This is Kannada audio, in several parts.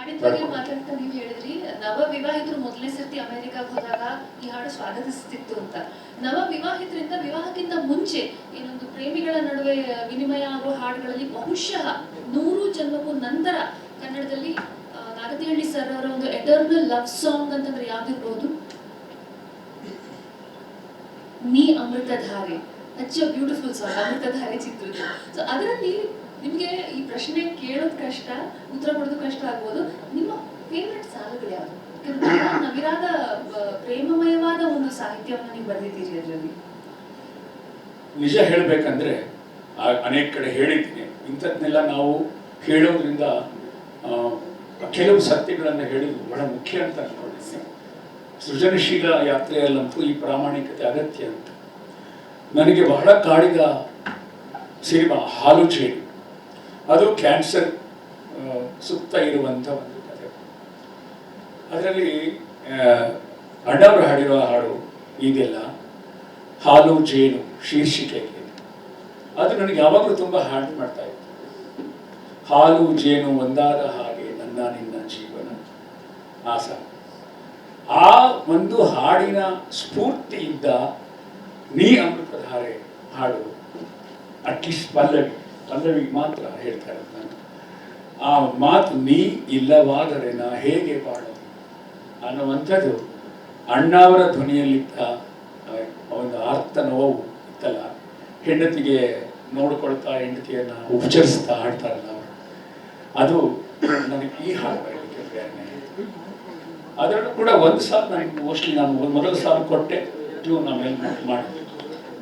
ಹಾಡಿನ ಬಗ್ಗೆ ಮಾತಾಡ್ತಾ ನೀವು ಹೇಳಿದ್ರಿ ನವ ವಿವಾಹಿತರು ಮೊದಲನೇ ಸರ್ತಿ ಅಮೆರಿಕಾಗೆ ಹೋದಾಗ ಈ ಹಾಡು ಸ್ವಾಗತಿಸ್ತಿತ್ತು ಅಂತ. ನವ ವಿವಾಹಿತರಿಂದ ವಿವಾಹಕ್ಕಿಂತ ಮುಂಚೆ ಏನೊಂದು ಪ್ರೇಮಿಗಳ ನಡುವೆ ವಿನಿಮಯ ಆಗೋ ಹಾಡುಗಳಲ್ಲಿ ಬಹುಶಃ 100 ಜನ್ಮಕ್ಕೂ ನಂತರ ಕನ್ನಡದಲ್ಲಿ ನಾಗತಿಹಳ್ಳಿ ಸರ್ ಅವರ ಒಂದು ಎಟರ್ನಲ್ ಲವ್ ಸಾಂಗ್ ಅಂತಂದ್ರೆ ಯಾವ್ದಿರ್ಬೋದು? ನೀ Amruthadhaare. Such a beautiful song, Amruthadhaare ಚಿತ್ರದ. ಸೊ ಅದರಲ್ಲಿ ನಿಮಗೆ ಈ ಪ್ರಶ್ನೆ ಕೇಳೋದು ಕಷ್ಟ, ಉತ್ತರ ಕೊಡೋದು ಕಷ್ಟ ಆಗ್ಬೋದು. ನಿಮ್ಮ ಫೇವ್ರೆಟ್ ಸಾಲುಗಳು ಯಾವುದು? ನವಿರಾದ ಪ್ರೇಮಮಯವಾದ ಒಂದು ಸಾಹಿತ್ಯವನ್ನು ನೀವು ಬರೆದಿದ್ದೀರಿ ಅದರಲ್ಲಿ. ನಿಜ ಹೇಳಬೇಕಂದ್ರೆ ಅನೇಕ ಕಡೆ ಹೇಳಿದ್ದೀನಿ, ಇಂಥದ್ನೆಲ್ಲ ನಾವು ಹೇಳೋದ್ರಿಂದ ಕೆಲವು ಸತ್ಯಗಳನ್ನು ಹೇಳೋದು ಬಹಳ ಮುಖ್ಯ ಅಂತ ಅನ್ಕೊಂಡಿದ್ದೀನಿ. ಸೃಜನಶೀಲ ಯಾತ್ರೆಯಲ್ಲಂತೂ ಈ ಪ್ರಾಮಾಣಿಕತೆ ಅಗತ್ಯ ಅಂತ. ನನಗೆ ಬಹಳ ಕಾಡಿದ ಸಿನಿಮಾ ಹಾಲು ಜೇನು. ಅದು ಕ್ಯಾನ್ಸರ್ ಸುತ್ತ ಇರುವಂಥ ಒಂದು ಕಥೆ. ಅದರಲ್ಲಿ ಅಣ್ಣವರು ಹಾಡಿರುವ ಹಾಡು ಇದೆಲ್ಲ ಹಾಲು ಜೇನು ಶೀರ್ಷಿಕೆಗೆ. ಅದು ನನಗೆ ಯಾವಾಗಲೂ ತುಂಬ ಹಾಡು ಮಾಡ್ತಾ ಇತ್ತು. ಹಾಲು ಜೇನು ಒಂದಾದ ಹಾಗೆ ನನ್ನ ನಿನ್ನ ಜೀವನ ಆಸ. ಆ ಒಂದು ಹಾಡಿನ ಸ್ಫೂರ್ತಿಯಿಂದ ನೀ ಅಮೃತಧಾರೆ ಹಾಡು ಅಟ್ಲೀಸ್ಟ್ ಪಲ್ಲವಿ ಮಾತ್ರ ಹೇಳ್ತಾ ಇರೋದು ನಾನು. ಆ ಮಾತು ನೀ ಇಲ್ಲವಾದರೆ ನಾ ಹೇಗೆ ಬಾಳೋದು ಅನ್ನುವಂಥದ್ದು ಅಣ್ಣಾವರ ಧ್ವನಿಯಲ್ಲಿದ್ದ ಒಂದು ಆರ್ತ ನೋವು ಇತ್ತಲ್ಲ. ಹೆಂಡತಿಗೆ ನೋಡ್ಕೊಳ್ತಾ ಹೆಂಡತಿಯನ್ನು ಉಪಚರಿಸ್ತಾ ಹಾಡ್ತಾರಲ್ಲ ಅವರು, ಅದು ನನಗೆ ಈ ಹಾಡು ಬರಲಿಕ್ಕೆ ಪ್ರೇರಣೆ. ಅದರಲ್ಲೂ ಕೂಡ ಒಂದು ಸಾಲು ನನಗೆ ಮೋಸ್ಟ್ಲಿ ನಾನು ಮೊದಲ ಸಾಲು ಕೊಟ್ಟೆ, ಟ್ಯೂನ್ ಆಮೇಲೆ ಮಾಡಿದೆ.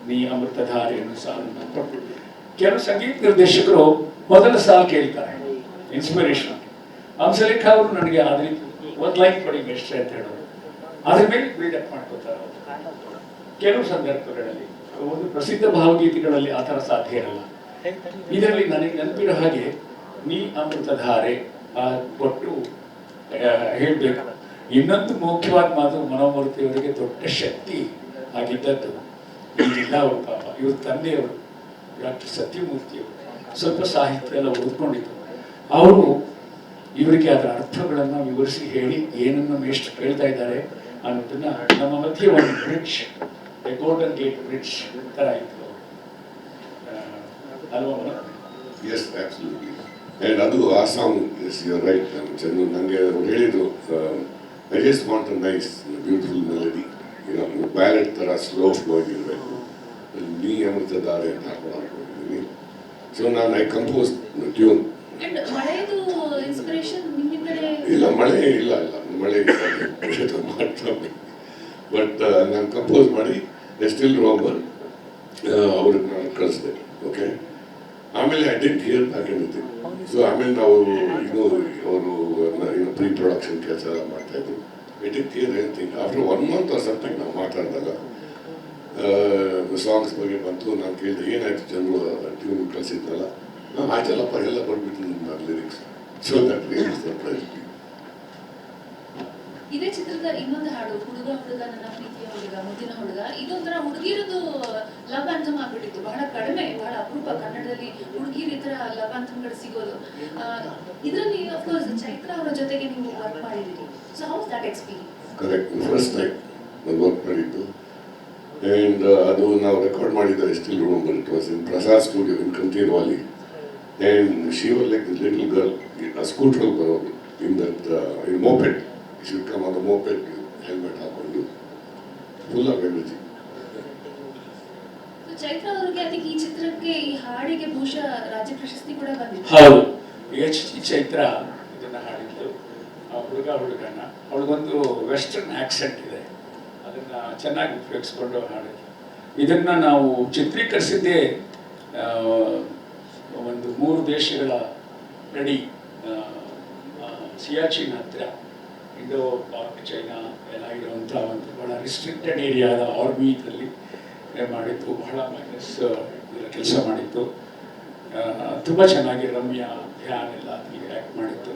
ನೀ ಅಮೃತಧಾರೆ ಅನ್ನೋ ಸಾಲನ್ನು ಕೊಟ್ಟು ಕೆಲವು ಸಂಗೀತ ನಿರ್ದೇಶಕರು ಮೊದಲ ಸಾಲು ಕೇಳ್ತಾರೆ ಇನ್ಸ್ಪಿರೇಷನ್. ಹಂಸಲೇಖ ಅವರು ನನಗೆ ಆದ್ರೆ ಒಂದು ಲೈನ್ ಕೊಡಿ ಎಷ್ಟೇ ಅಂತ ಹೇಳೋರು, ಅದ್ರ ಮೇಲೆ ಬಿಲ್ಡಪ್ ಮಾಡ್ಕೋತಾರೆ. ಕೆಲವು ಸಂದರ್ಭಗಳಲ್ಲಿ ಒಂದು ಪ್ರಸಿದ್ಧ ಭಾವಗೀತೆಗಳಲ್ಲಿ ಆ ಥರ ಸಾಧ್ಯ ಇರಲ್ಲ. ಇದರಲ್ಲಿ ನನಗೆ ನೆನಪಿರೋ ಹಾಗೆ ನೀ ಅಮೃತಧಾರೆ ಕೊಟ್ಟು ಹೇಳಬೇಕು. ಇನ್ನೊಂದು ಮುಖ್ಯವಾದ ಮಾತು, ಮನೋಮೂರ್ತಿಯವರಿಗೆ ದೊಡ್ಡ ಶಕ್ತಿ ಆಗಿದ್ದದ್ದು ಈಗಿಲ್ಲ ಅವರು. ಪಾಪ ಇವ್ರ ತಂದೆಯವರು ಡಾಕ್ಟರ್ ಸತ್ಯಮೂರ್ತಿಯವರು ಸ್ವಲ್ಪ ಸಾಹಿತ್ಯ ಎಲ್ಲ ಓದ್ಕೊಂಡಿದ್ರು. ಅವರು ಇವರಿಗೆ ಅದರ ಅರ್ಥಗಳನ್ನು ವಿವರಿಸಿ ಹೇಳಿ ಏನನ್ನು ಎಷ್ಟು ಕೇಳ್ತಾ ಇದ್ದಾರೆ ಅನ್ನೋದನ್ನ ನಮ್ಮ ಮಧ್ಯೆ ಒಂದು ಬ್ರಿಡ್ಜ್, ಗೋಲ್ಡನ್ ಗೇಟ್ ಬ್ರಿಡ್ಜ್ ತರ ಇತ್ತು ಅಲ್ವಾ? S, absolutely. ಆ್ಯಂಡ್ ಅದು ಆ song, yes you are right. Chandru ನನಗೆ ಅವ್ರು ಹೇಳಿದರು, I just want a nice beautiful melody, ballet ಥರ ಸ್ಲೋ ಫ್ಲೋಯಿಂಗ್ ಇರಬೇಕು. ನೀ ಅಮೃತಧಾರೆ ಅಂತ ಹಾಕೊಂಡಿದ್ದೀನಿ. ಸೊ ನಾನು ಐ ಕಂಪೋಸ್ ಟ್ಯೂನ್. ಇಲ್ಲ ಮಳೆ ಇಲ್ಲ ಮಳೆ ಮಾಡ್ತಾರೆ. ಬಟ್ ನಾನು ಕಂಪೋಸ್ ಮಾಡಿ ಸ್ಟಿಲ್ ರೋಮರ್ ಅವ್ರಿಗೆ ನಾನು ಕಳಿಸಿದೆ. ಓಕೆ, ಆಮೇಲೆ I didn't hear back anything. So ಆಮೇಲೆ ನಾವು ಅವರು ಪ್ರೀ ಪ್ರೊಡಕ್ಷನ್ ಕೆಲಸ ಎಲ್ಲ ಮಾಡ್ತಾ ಇದ್ರು. I didn't hear anything. After 1 month or something ನಾವು ಮಾತಾಡಿದಾಗ ಸಾಂಗ್ಸ್ ಬಗ್ಗೆ ಬಂತು. ನಾನು ಕೇಳಿದೆ ಏನಾಯ್ತು ಜನರು ಟ್ಯೂನ್ ಕಳಿಸಿದ್ನಲ್ಲ. ನಾನು ಆಯ್ತಲ್ಲಪ್ಪ ಎಲ್ಲ ಬಂದ್ಬಿಟ್ಟು ನನ್ನ lyrics. So that really surprised me. ಇದೇ ಚಿತ್ರದ ಇನ್ನೊಂದು ಹಾಡು ಹುಡುಗ ಹುಡುಗ ನನ್ನ ಪ್ರೀತಿಯ ಹುಡುಗ ಮುದ್ದಿನ ಹುಡುಗ, ಇದೊಂಥರ ಹುಡುಗಿರದು ಲವ್ ಆಂಥಮ್ ಆಗ್ಬಿಟ್ಟಿತ್ತು. ಬಹಳ ಕಡಿಮೆ, ಬಹಳ ಅಪರೂಪ ಕನ್ನಡದಲ್ಲಿ ಹುಡುಗಿರ ಈ ತರ ಲವ್ ಆಂಥಮ್ಗಳು ಸಿಗೋದು. ಇದರಲ್ಲಿ ಅಫ್ಕೋರ್ಸ್ ಚೈತ್ರ ಅವರ ಜೊತೆಗೆ ನೀವು ವರ್ಕ್ ಮಾಡಿದ್ದೀರಿ. So how is that experience? Correct, first time ನಾನು ವರ್ಕ್ ಮಾಡಿದ್ದು. ಆ್ಯಂಡ್ ಅದು ನಾವು ರೆಕಾರ್ಡ್ ಮಾಡಿದ್ದಾರೆ still remember. It was in Prasad studio in ಕಂಠೀರವಾಲಿ. And she was like this little girl. ಆ ಸ್ಕೂಟ್ರಲ್ಲಿ ಬರೋದು in that in moped. She come on the moped, helmet ಹಾಕೊಂಡು, ಫುಲ್ ಆಫ್ ಎನರ್ಜಿ. ಚೈತ್ರ ಅವರಿಗೆ ಅದಕ್ಕೆ ಈ ಚಿತ್ರಕ್ಕೆ ಈ ಹಾಡಿಗೆ ಬಹುಶಃ ರಾಜ್ಯ ಪ್ರಶಸ್ತಿ ಕೂಡ ಬಂದಿದೆ. ಹೌದು, ಚೈತ್ರ ಇದನ್ನ ಹಾಡಿದ್ದು ಹುಡುಗ ಹುಡುಗನ. ಅವಳಿಗೊಂದು ವೆಸ್ಟರ್ನ್ ಆಕ್ಸೆಂಟ್ ಇದೆ, ಅದನ್ನ ಚೆನ್ನಾಗಿ ಉಪಯೋಗಿಸ್ಕೊಂಡು ಹಾಡಿದ್ದು. ಇದನ್ನ ನಾವು ಚಿತ್ರೀಕರಿಸಿದ್ದೇ ಒಂದು 3 ದೇಶಗಳ ಗಡಿ, ಸಿಯಾಚಿನ್ ಹತ್ರ, ಇಂಡೋ ಪಾಕ್ ಚೈನಾ ಎಲ್ಲ ಇರುವಂಥ ಒಂದು ಬಹಳ ರಿಸ್ಟ್ರಿಕ್ಟೆಡ್ ಏರಿಯಾದ ಆರ್ಮಿ ಇದರಲ್ಲಿ ಮಾಡಿದ್ದು. ಬಹಳ ಮೈನಸ್ ಕೆಲಸ ಮಾಡಿತ್ತು. ತುಂಬ ಚೆನ್ನಾಗಿ ರಮ್ಯಾ ಧ್ಯಾನ್ ಎಲ್ಲ ಅದಕ್ಕೆ ಆ್ಯಕ್ಟ್ ಮಾಡಿತ್ತು.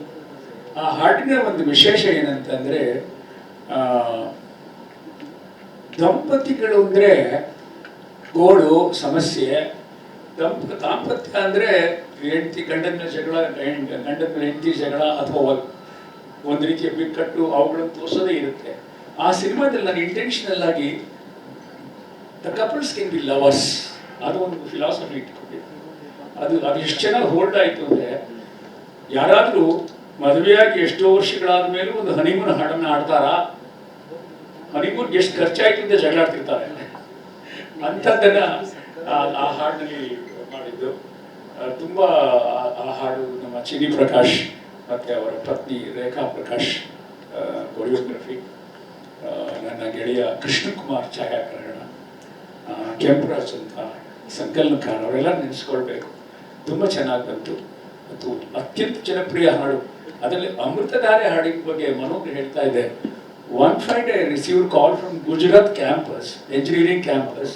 ಆ ಹಾಡಿನ ಒಂದು ವಿಶೇಷ ಏನಂತಂದರೆ, ದಂಪತಿಗಳು ಅಂದರೆ ಗೋಳು ಸಮಸ್ಯೆ, ದಾಂಪತ್ಯ ಅಂದರೆ ಹೆಂಡತಿ ಗಂಡನ ಮೇಲೆ ಜಗಳ, ಗಂಡನ ಮೇಲೆ ಹೆಂಡತಿ ಜಗಳ, ಅಥವಾ ಒಂದು ರೀತಿಯ ಬಿಕ್ಕಟ್ಟು ಅವುಗಳನ್ನು ತೋರಿಸೋದೇ ಇರುತ್ತೆ. ಆ ಸಿನಿಮಾದಲ್ಲಿ ನಾನು ಇಂಟೆನ್ಷನಲ್ ಆಗಿ the couples can be lovers ಅದು ಒಂದು ಫಿಲಾಸಫಿ ಇಟ್ಕೊಂಡಿದ್ದೆ. ಅದು ಎಷ್ಟು ಚೆನ್ನಾಗಿ ಹೋಲ್ಡ್ ಆಯಿತು ಅಂದರೆ, ಯಾರಾದರೂ ಮದುವೆಯಾಗಿ ಎಷ್ಟೋ ವರ್ಷಗಳಾದ ಮೇಲೂ ಒಂದು ಹನಿಮೂನ್ ಹಾಡನ್ನು ಹಾಡ್ತಾರಾ? ಹನಿಮೂನ್ಗೆ ಎಷ್ಟು ಖರ್ಚಾಯಿತು ಅಂತ ಜಗಳಾಡ್ತಿರ್ತಾರೆ. ಅಂಥದ್ದನ್ನು ಆ ಹಾಡಿನಲ್ಲಿ ಮಾಡಿದ್ದು. ತುಂಬ ಆ ಹಾಡು ನಮ್ಮ ಚಿನಿ ಪ್ರಕಾಶ್ ಮತ್ತು ಅವರ ಪತ್ನಿ ರೇಖಾ ಪ್ರಕಾಶ್ ಕೊರಿಯೋಗ್ರಫಿ, ನನ್ನ ಗೆಳೆಯ ಕೃಷ್ಣಕುಮಾರ್ ಛಾಯಾಗ್ರಹಣ, ಕೆಂಪರಾಜ್ ಅಂತ ಸಂಕಲನಕಾರ, ಅವರೆಲ್ಲ ನೆನೆಸ್ಕೊಳ್ಬೇಕು. ತುಂಬ ಚೆನ್ನಾಗಿ ಬಂತು. ಮತ್ತು ಅತ್ಯಂತ ಜನಪ್ರಿಯ ಹಾಡು, ಅದರಲ್ಲಿ ಅಮೃತಧಾರೆ ಹಾಡಿನ ಬಗ್ಗೆ ಮನೋಹರ್ ಹೇಳ್ತಾ ಇದೆ. One Friday I received a call from Gujarat campus, engineering campus.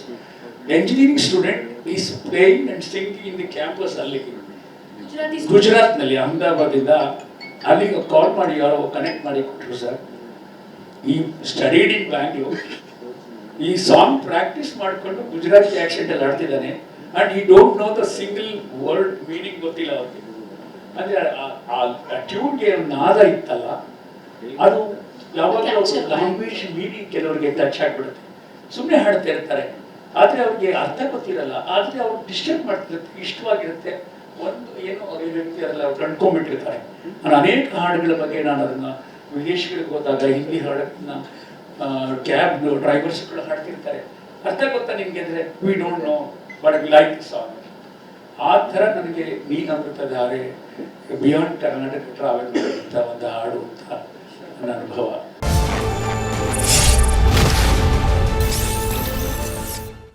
Engineering student is playing and singing in the campus ಅಲ್ಲಿ ಗುಜರಾತ್ನಲ್ಲಿ, ಅಹಮದಾಬಾದಿಂದ ಅಲ್ಲಿಗೆ ಕಾಲ್ ಮಾಡಿ ಯಾರೋ ಕನೆಕ್ಟ್ ಮಾಡಿ ಕೊಟ್ಟರು. ಸರ್, ಈ ಸ್ಟಡಿಡ್ ಇನ್ ಬ್ಯಾಂಗ್ಳೂರ್, ಈ ಸಾಂಗ್ ಪ್ರಾಕ್ಟೀಸ್ ಮಾಡಿಕೊಂಡು ಗುಜರಾತಿ ಆಕ್ಸೆಂಟಲ್ಲಿ ಆಡ್ತಿದ್ದಾನೆ, ಅಂಡ್ ಈ don't know the single word meaning ಗೊತ್ತಿಲ್ಲ ಅವ್ರಿಗೆ. ಅಂದರೆ ಆ ಟ್ಯೂನ್ಗೆ ನಾದ ಇತ್ತಲ್ಲ, ಅದು ಯಾವಾಗ ಲ್ಯಾಂಗ್ವೇಜ್ ಮೀನಿಂಗ್ ಕೆಲವರಿಗೆ ಟಚ್ ಆಗಿಬಿಡುತ್ತೆ. ಸುಮ್ಮನೆ ಹಾಡ್ತಾ ಇರ್ತಾರೆ, ಆದರೆ ಅವ್ರಿಗೆ ಅರ್ಥ ಗೊತ್ತಿರಲ್ಲ, ಆದರೆ ಅವ್ರು ಡಿಸ್ಟರ್ಬ್ ಮಾಡ್ತಿರುತ್ತೆ, ಇಷ್ಟವಾಗಿರುತ್ತೆ. ಒಂದು ಏನು ಅವ್ರ ವ್ಯಕ್ತಿ ಅದೆಲ್ಲ ಅವ್ರು ಕಂಡ್ಕೊಂಡ್ಬಿಟ್ಟಿರ್ತಾರೆ. ನಾನು ಅನೇಕ ಹಾಡುಗಳ ಬಗ್ಗೆ ನಾನು ಅದನ್ನು ವಿದೇಶಗಳಿಗೆ ಹೋದಾಗ ಹಿಂದಿ ಹಾಡನ್ನ ಕ್ಯಾಬ್ ಡ್ರೈವರ್ಸ್ಗಳು ಹಾಡ್ತಿರ್ತಾರೆ, ಅರ್ಥ ಗೊತ್ತಾ ನಿಮಗೆ ಅಂದರೆ we don't know but we like the song. ಆ ಥರ ನನಗೆ ನೀನು ಅಮೃತಧಾರೆ ಬಿಯಾಂಡ್ ಕರ್ನಾಟಕ ಟ್ರಾವೆಲ್ ಅಂತ ಒಂದು ಹಾಡು ಅಂತ ನನ್ನ ಅನುಭವ.